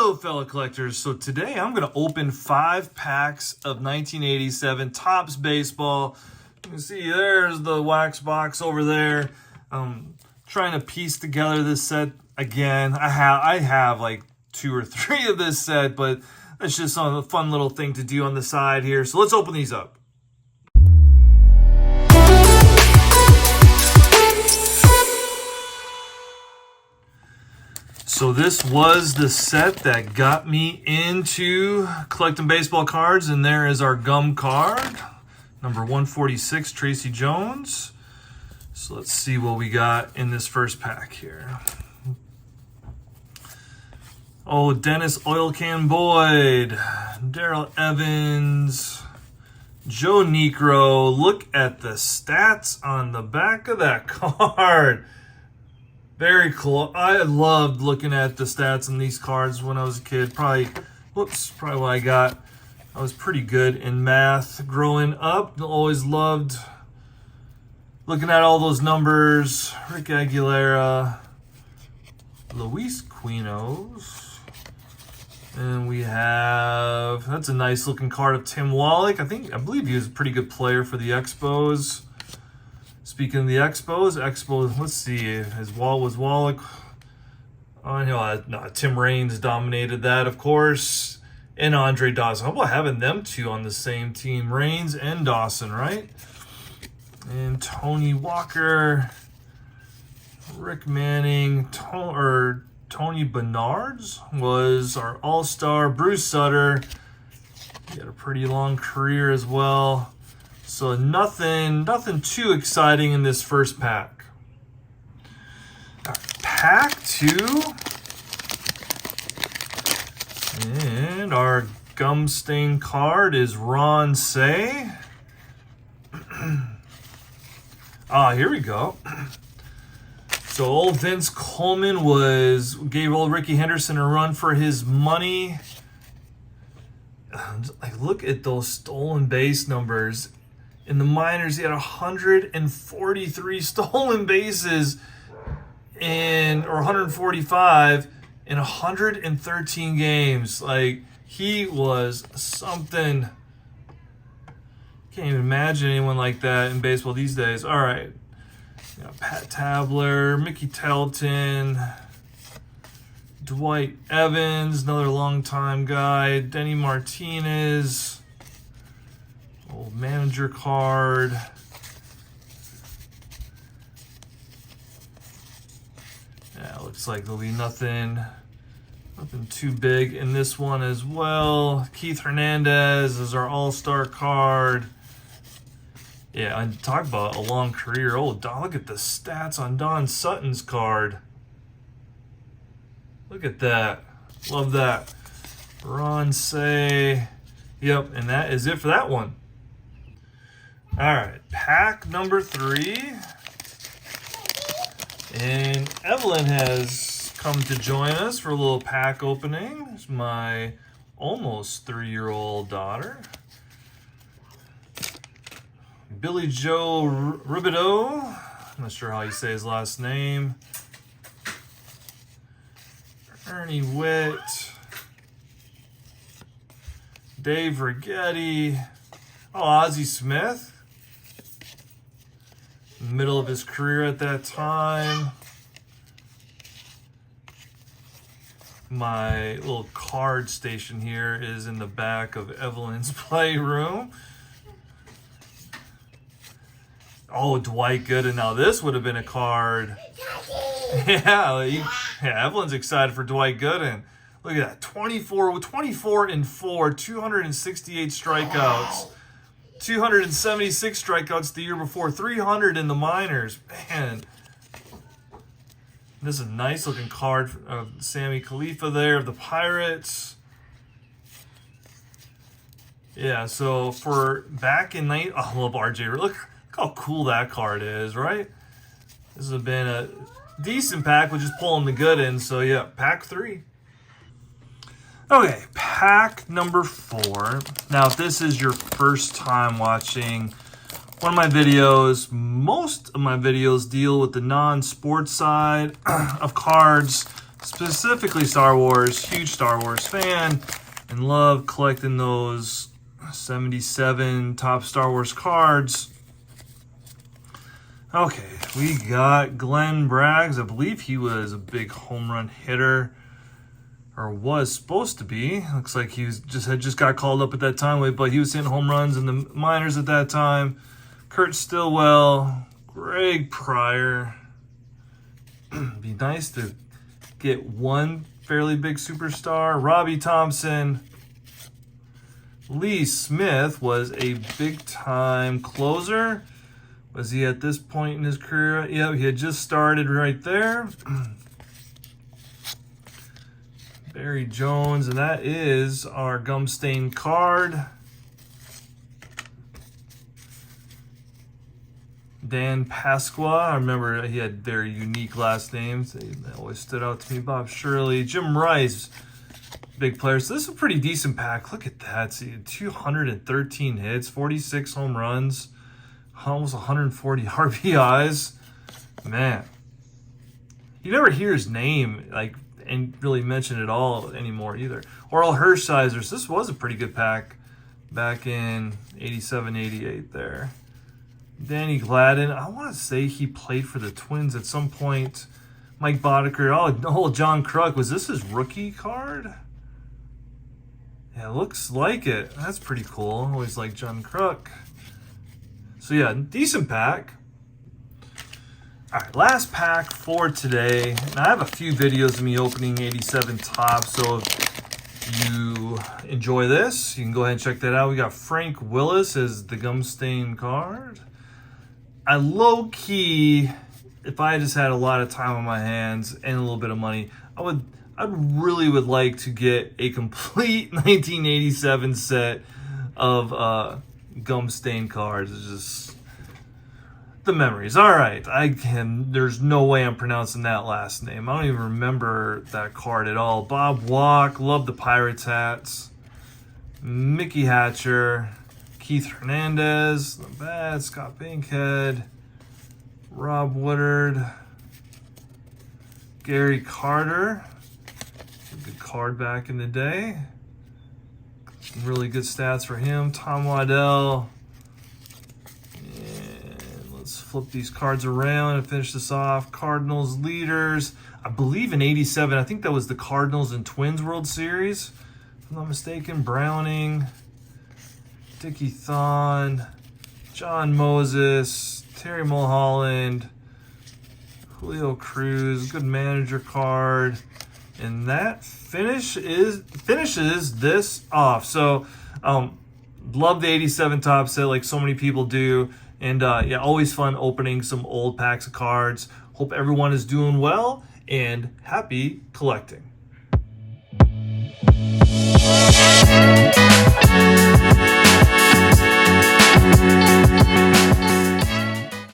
Hello, fellow collectors. So today I'm going to open 5 packs of 1987 Topps Baseball. You can see there's the wax box over there. Trying to piece together this set again. I have like 2 or 3 of this set, but it's just a fun little thing to do on the side here. So let's open these up. So this was the set that got me into collecting baseball cards, and there is our gum card, number 146, Tracy Jones. So let's see what we got in this first pack here. Oh, Dennis Oil Can Boyd, Darrell Evans, Joe Niekro. Look at the stats on the back of that card. Very cool. I loved looking at the stats on these cards when I was a kid. Probably what I got. I was pretty good in math growing up. Always loved looking at all those numbers. Rick Aguilera, Luis Quinos. And we have, that's a nice looking card of Tim Wallach. I believe he was a pretty good player for the Expos. Speaking of the Expos, let's see, was Wallach? Oh, no, Tim Raines dominated that, of course. And Andre Dawson. How about having them two on the same team? Raines and Dawson, right? And Tony Walker, Rick Manning, Tony Bernards was our all-star. Bruce Sutter, he had a pretty long career as well. So nothing too exciting in this first pack. Pack 2. And our gum stain card is Ron Say. Here we go. So old Vince Coleman gave old Ricky Henderson a run for his money. Like, look at those stolen base numbers. In the minors, he had 143 stolen bases or 145 in 113 games. Like, he was something. Can't even imagine anyone like that in baseball these days. All right. Pat Tabler, Mickey Telton, Dwight Evans, another longtime guy, Denny Martinez. Old manager card. Yeah, looks like there'll be nothing too big in this one as well. Keith Hernandez is our all-star card. Yeah, and talk about a long career. Oh, look at the stats on Don Sutton's card. Look at that. Love that. Ron Say. Yep, and that is it for that one. All right, pack number 3. And Evelyn has come to join us for a little pack opening. It's my almost 3-year-old daughter. Billy Joe Rubidoux. I'm not sure how you say his last name. Ernie Witt. Dave Righetti. Oh, Ozzie Smith. Middle of his career at that time. My little card station here is in the back of Evelyn's playroom. Oh, Dwight Gooden. Now this would have been a card. Yeah, Evelyn's excited for Dwight Gooden. Look at that. 24 and 4, 268 strikeouts. 276 strikeouts the year before, 300 in the minors. Man, this is a nice looking card of Sammy Khalifa there of the Pirates. Yeah, so for back in I love RJ. Look how cool that card is, right? This has been a decent pack. We're just pulling the good in. So yeah, pack 3. Okay, pack number 4. Now, if this is your first time watching one of my videos, most of my videos deal with the non-sports side of cards. specifically Star Wars, huge Star Wars fan, and love collecting those 77 top Star Wars cards. Okay, we got Glenn Braggs. I believe he was a big home run hitter, or was supposed to be. Looks like he had just got called up at that time, but he was hitting home runs in the minors at that time. Kurt Stillwell, Greg Pryor. Be nice to get one fairly big superstar. Robbie Thompson. Lee Smith was a big-time closer. Was he at this point in his career? Yeah, he had just started right there. Barry Jones, and that is our gum stain card. Dan Pasqua, I remember he had very unique last names. They always stood out to me. Bob Shirley, Jim Rice, big players. So this is a pretty decent pack. Look at that. See, 213 hits, 46 home runs, almost 140 RBIs. Man, you never hear his name and really mention it all anymore either. Oral Hershiser. So this was a pretty good pack back in 87, 88 there. Danny Gladden. I want to say he played for the Twins at some point. Mike Boddicker. Oh, John Kruk. Was this his rookie card? Yeah, looks like it. That's pretty cool. Always like John Kruk. So yeah, decent pack. All right, last pack for today. And I have a few videos of me opening 87 Topps, so if you enjoy this, you can go ahead and check that out. We got Frank Willis as the gum stain card. I low-key, if I just had a lot of time on my hands and a little bit of money, I really would like to get a complete 1987 set of gum stain cards. It's just the memories. All right, there's no way I'm pronouncing that last name. I don't even remember that card at all. Bob Walk, love the Pirates hats. Mickey Hatcher, Keith Hernandez, not bad. Scott Bankhead, Rob Woodard, Gary Carter, a good card back in the day. Some really good stats for him. Tom Waddell. And let's flip these cards around and finish this off. Cardinals leaders. I believe in 87, I think that was the Cardinals and Twins World Series, if I'm not mistaken. Browning, Dickie Thon, John Moses, Terry Mulholland, Julio Cruz, good manager card. And that finishes this off. So love the 87 Topps set like so many people do. And yeah, always fun opening some old packs of cards. Hope everyone is doing well and happy collecting.